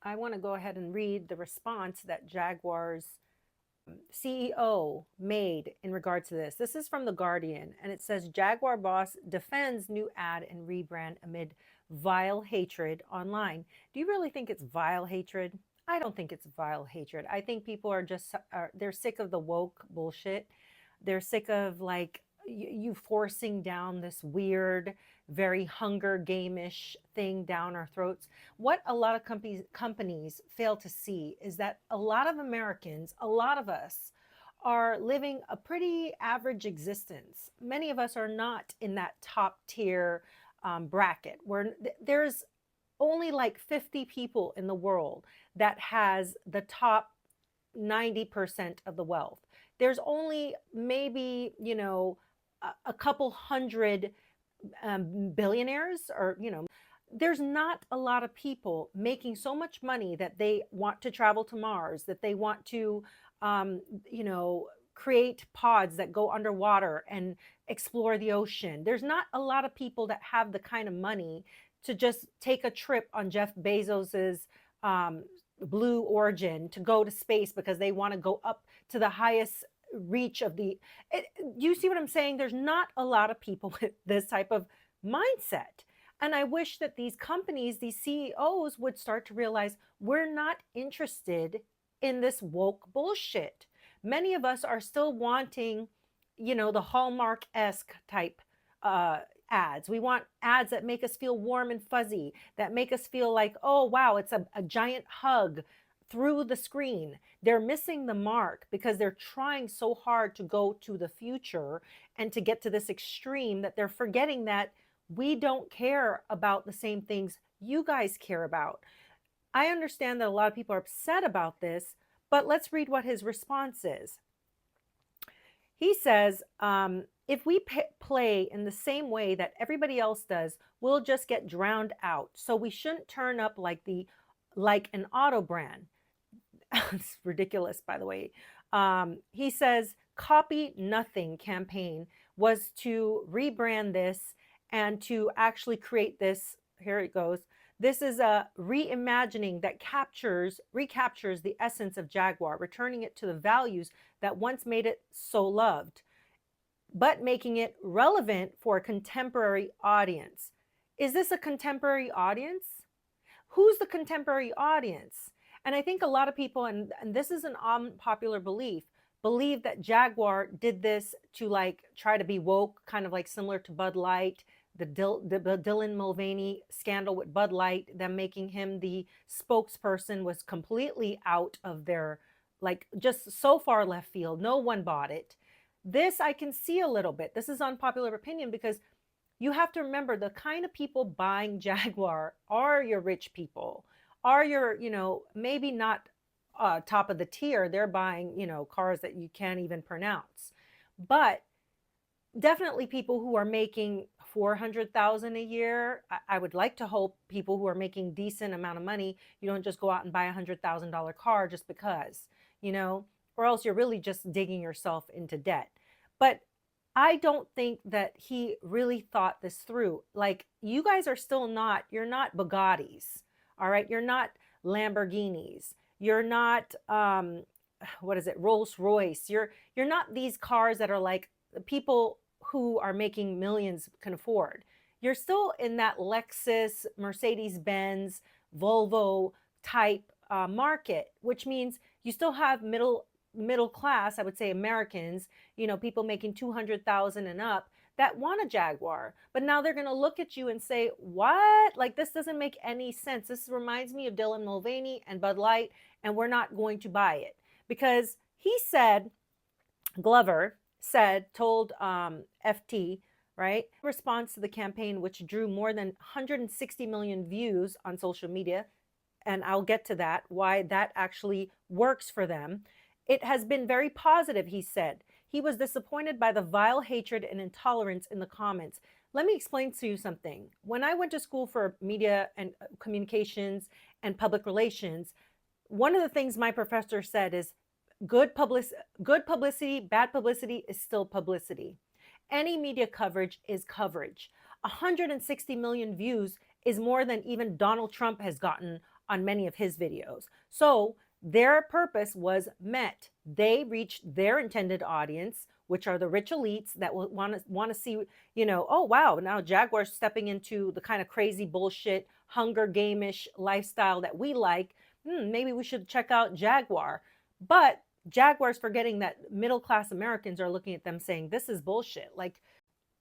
I want to go ahead and read the response that Jaguar's CEO made in regards to this. This is from The Guardian, and it says Jaguar boss defends new ad and rebrand amid vile hatred online. Do you really think it's vile hatred? I don't think it's vile hatred. I think people are just they're sick of the woke bullshit. They're sick of like you forcing down this weird, very Hunger Game-ish thing down our throats. What a lot of companies fail to see is that a lot of Americans, a lot of us, are living a pretty average existence. Many of us are not in that top tier bracket where there's only like 50 people in the world that has the top 90% of the wealth. There's only maybe, a couple hundred billionaires, or, there's not a lot of people making so much money that they want to travel to Mars, that they want to, um, you know, create pods that go underwater and explore the ocean. There's not a lot of people that have the kind of money to just take a trip on Jeff Bezos's um, Blue Origin to go to space because they want to go up to the highest reach of the. You see what I'm saying? There's not a lot of people with this type of mindset. And I wish that these companies, these CEOs would start to realize we're not interested in this woke bullshit. Many of us are still wanting, the Hallmark-esque type uh, ads. We want ads that make us feel warm and fuzzy, that make us feel like, oh, wow, it's a giant hug through the screen. They're missing the mark because they're trying so hard to go to the future and to get to this extreme that they're forgetting that we don't care about the same things you guys care about. I understand that a lot of people are upset about this, but let's read what his response is. He says, if we play in the same way that everybody else does, we'll just get drowned out. So we shouldn't turn up like an auto brand. It's ridiculous, by the way. He says, copy nothing campaign was to rebrand this and to actually create this. Here it goes. This is a reimagining that recaptures the essence of Jaguar, returning it to the values that once made it so loved, but making it relevant for a contemporary audience. Is this a contemporary audience? Who's the contemporary audience? And I think a lot of people, and this is an unpopular believe that Jaguar did this to like try to be woke, kind of like similar to Bud Light, the Dylan Mulvaney scandal with Bud Light, them making him the spokesperson was completely out of their, like, just so far left field. No one bought it. This I can see a little bit. This is unpopular opinion because you have to remember the kind of people buying Jaguar are your rich people, are your, maybe not top of the tier. They're buying, cars that you can't even pronounce. But definitely people who are making 400,000 a year. I would like to hope people who are making decent amount of money, you don't just go out and buy $100,000 car just because, or else you're really just digging yourself into debt. But I don't think that he really thought this through. Like, you guys are still not, you're not Bugattis, all right? You're not Lamborghinis. You're not, what is it, Rolls Royce. You're not these cars that are like people who are making millions can afford. You're still in that Lexus, Mercedes-Benz, Volvo type market, which means you still have middle class, I would say Americans, people making 200,000 and up that want a Jaguar. But now they're going to look at you and say, what? Like, this doesn't make any sense. This reminds me of Dylan Mulvaney and Bud Light, and we're not going to buy it. Because he said, Glover told FT, right, response to the campaign, which drew more than 160 million views on social media, and I'll get to that, why that actually works for them. It has been very positive, he said. He was disappointed by the vile hatred and intolerance in the comments. Let me explain to you something. When I went to school for media and communications and public relations, one of the things my professor said is good publicity, bad publicity is still publicity. Any media coverage is coverage. 160 million views is more than even Donald Trump has gotten on many of his videos. So their purpose was met. They reached their intended audience, which are the rich elites that will want to see, oh wow, now Jaguar's stepping into the kind of crazy bullshit Hunger Game-ish lifestyle that we like. Maybe we should check out Jaguar. But Jaguar's forgetting that middle class Americans are looking at them saying, this is bullshit. Like,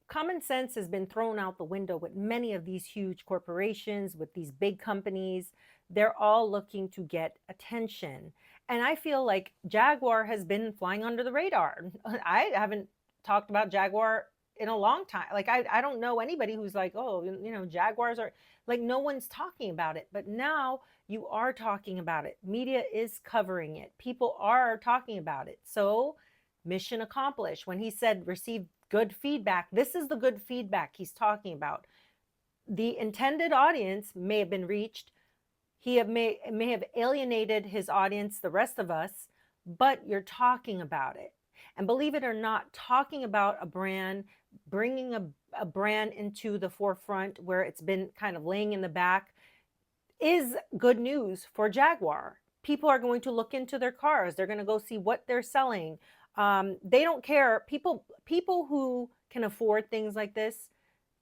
common sense has been thrown out the window with many of these huge corporations, with these big companies. They're all looking to get attention. And I feel like Jaguar has been flying under the radar. I haven't talked about Jaguar in a long time. Like, I don't know anybody who's like, oh, Jaguars are like, no one's talking about it. But now you are talking about it. Media is covering it. People are talking about it. So mission accomplished. When he said receive good feedback, this is the good feedback he's talking about. The intended audience may have been reached. He may have alienated his audience, the rest of us, but you're talking about it. And believe it or not, talking about a brand, bringing a brand into the forefront where it's been kind of laying in the back, is good news for Jaguar. People are going to look into their cars. They're going to go see what they're selling. They don't care. People who can afford things like this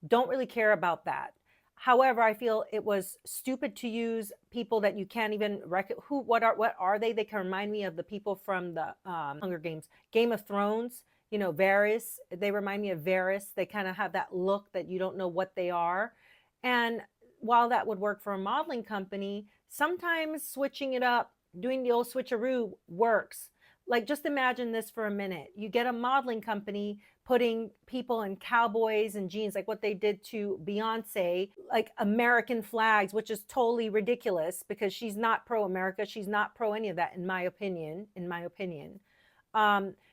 don't really care about that. However, I feel it was stupid to use people that you can't even what are they? They can remind me of the people from the Hunger Games, Game of Thrones. Varys. They remind me of Varys. They kind of have that look that you don't know what they are. And while that would work for a modeling company, sometimes switching it up, doing the old switcheroo works. Like, just imagine this for a minute. You get a modeling company putting people in cowboys and jeans, like what they did to Beyonce, like American flags, which is totally ridiculous because she's not pro-America. She's not pro any of that, in my opinion.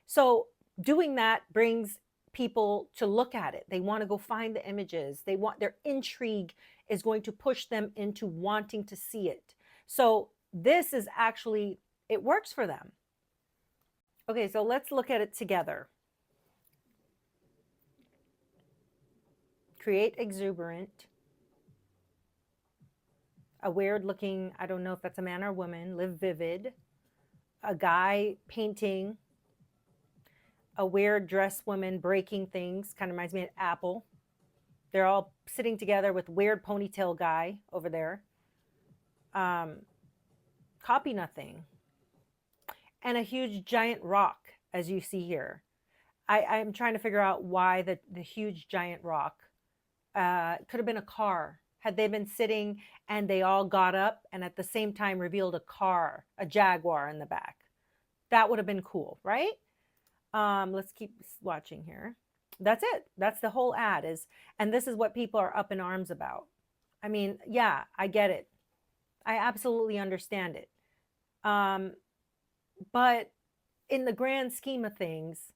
So doing that brings people to look at it. They want to go find the images. Their intrigue is going to push them into wanting to see it. So this is actually, it works for them. Okay, so let's look at it together. Create exuberant. A weird looking, I don't know if that's a man or a woman. Live vivid. A guy painting. A weird dressed woman breaking things. Kind of reminds me of Apple. They're all sitting together with weird ponytail guy over there. Copy nothing. And a huge giant rock, as you see here. I'm trying to figure out why the huge giant rock. Could have been a car. Had they been sitting and they all got up and at the same time revealed a car, a Jaguar in the back. That would have been cool, right? Let's keep watching here. That's it. That's the whole ad and this is what people are up in arms about. I mean, yeah, I get it. I absolutely understand it. But in the grand scheme of things,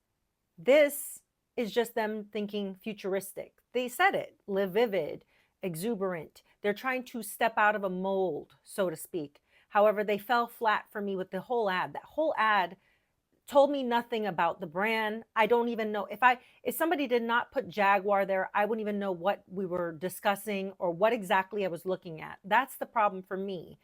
this is just them thinking futuristic. They said it, live vivid, exuberant. They're trying to step out of a mold, so to speak. However, they fell flat for me with the whole ad. That whole ad told me nothing about the brand. I don't even know if somebody did not put Jaguar there, I wouldn't even know what we were discussing or what exactly I was looking at. That's the problem for me,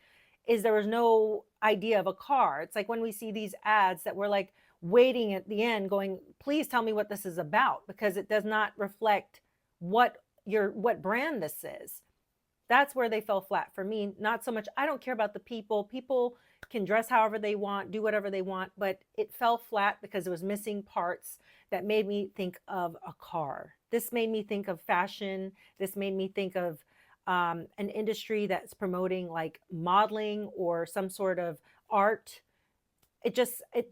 is there was no idea of a car. It's like when we see these ads that we're like waiting at the end going, please tell me what this is about, because it does not reflect what brand this is. That's where they fell flat for me. Not so much, I don't care about the people. People can dress however they want, do whatever they want, but it fell flat because it was missing parts that made me think of a car. This made me think of fashion. This made me think of an industry that's promoting like modeling or some sort of art. It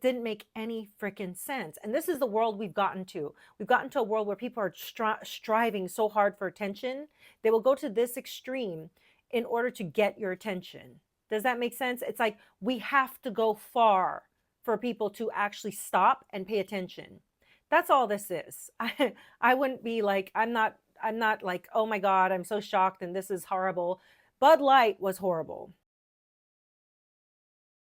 didn't make any freaking sense. And this is the world we've gotten to. We've gotten to a world where people are striving so hard for attention. They will go to this extreme in order to get your attention. Does that make sense? It's like we have to go far for people to actually stop and pay attention. That's all this is. I wouldn't be like, I'm not like, oh my God, I'm so shocked and this is horrible. Bud Light was horrible.